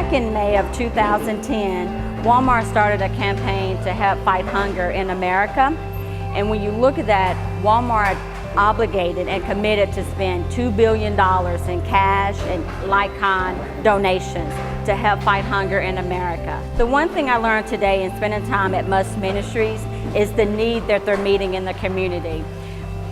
Back in May of 2010, Walmart started a campaign to help fight hunger in America. And when you look at that, Walmart obligated and committed to spend $2 billion in cash and like-kind donations to help fight hunger in America. The one thing I learned today in spending time at MUSTMinistries is the need that they're meeting in the community.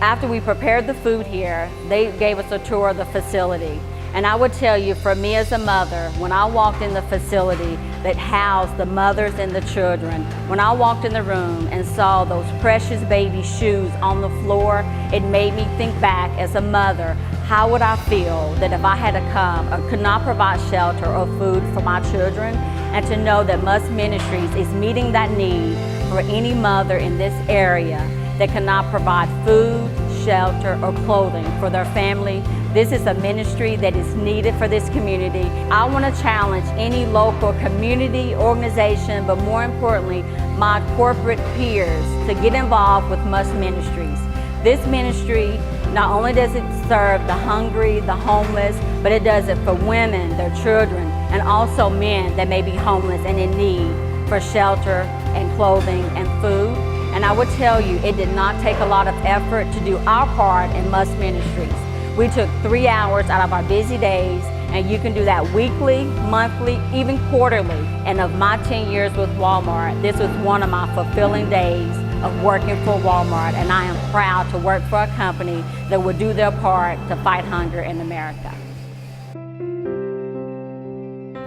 After we prepared the food here, they gave us a tour of the facility. And I would tell you, for me as a mother, when I walked in the facility that housed the mothers and the children, when I walked in the room and saw those precious baby shoes on the floor, it made me think back as a mother, how would I feel that if I had to come or could not provide shelter or food for my children, and to know that MUSTMinistries is meeting that need for any mother in this area that cannot provide food, shelter, or clothing for their family. This is a ministry that is needed for this community. I want to challenge any local community organization, but more importantly, my corporate peers to get involved with MUSTMinistries. This ministry, not only does it serve the hungry, the homeless, but it does it for women, their children, and also men that may be homeless and in need for shelter and clothing and food. And I would tell you, it did not take a lot of effort to do our part in MUSTMinistries. We took 3 hours out of our busy days, and you can do that weekly, monthly, even quarterly. And of my 10 years with Walmart, this was one of my fulfilling days of working for Walmart, and I am proud to work for a company that will do their part to fight hunger in America.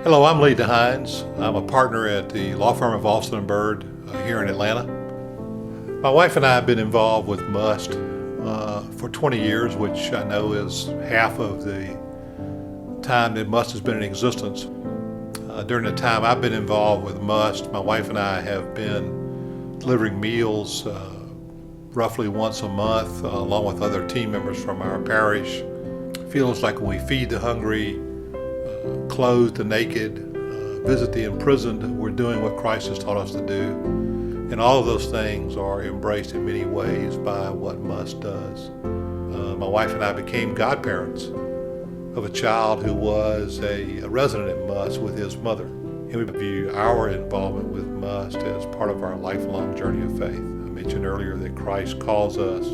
Hello, I'm Lee DeHines. I'm a partner at the law firm of Alston & Bird here in Atlanta. My wife and I have been involved with MUST for 20 years, which I know is half of the time that MUST has been in existence. During the time I've been involved with MUST, my wife and I have been delivering meals roughly once a month, along with other team members from our parish. Feels like when we feed the hungry, clothe the naked, visit the imprisoned, we're doing what Christ has taught us to do. And all of those things are embraced in many ways by what MUST does. My wife and I became godparents of a child who was a resident at MUST with his mother. And we view our involvement with MUST as part of our lifelong journey of faith. I mentioned earlier that Christ calls us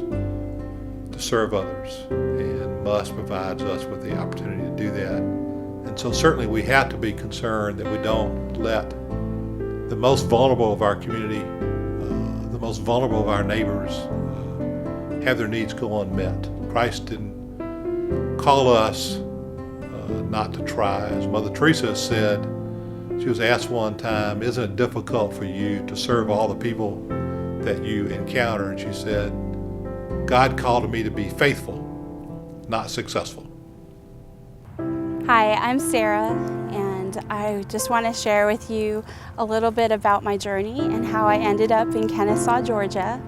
to serve others, and MUST provides us with the opportunity to do that. And so certainly we have to be concerned that we don't let the most vulnerable of our community, the most vulnerable of our neighbors, have their needs go unmet. Christ didn't call us not to try. As Mother Teresa said, she was asked one time, isn't it difficult for you to serve all the people that you encounter? And she said, God called me to be faithful, not successful. Hi, I'm Sarah, and I just want to share with you a little bit about my journey and how I ended up in Kennesaw, Georgia.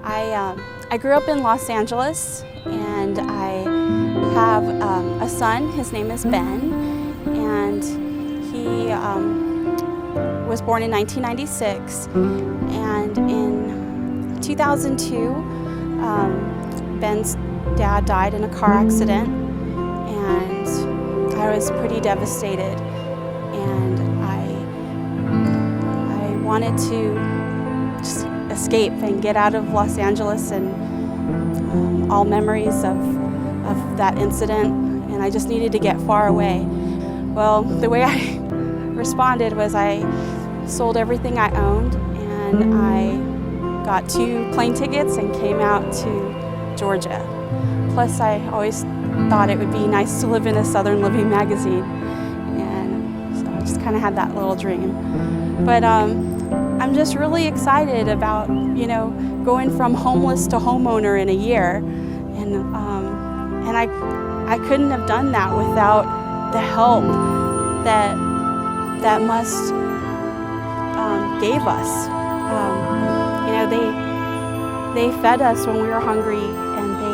I grew up in Los Angeles, and I have a son. His name is Ben, and he was born in 1996. And in 2002, Ben's dad died in a car accident, and I was pretty devastated, and I wanted to just escape and get out of Los Angeles and all memories of that incident, and I just needed to get far away. Well, the way I responded was I sold everything I owned, and I got 2 plane tickets and came out to Georgia. Plus, I always thought it would be nice to live in a Southern Living magazine, and so I just kind of had that little dream. But I'm just really excited about, going from homeless to homeowner in a year, and I couldn't have done that without the help that MUST gave us. They fed us when we were hungry, and they,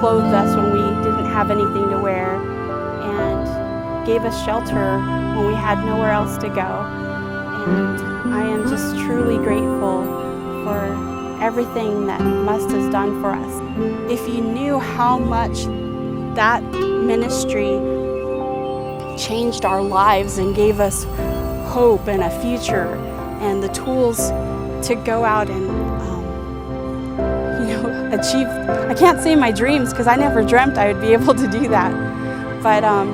clothed us when we didn't have anything to wear, and gave us shelter when we had nowhere else to go. And I am just truly grateful for everything that MUST has done for us. If you knew how much that ministry changed our lives and gave us hope and a future and the tools to go out and achieve. I can't say my dreams because I never dreamt I would be able to do that, but I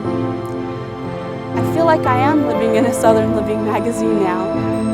feel like I am living in a Southern Living magazine now.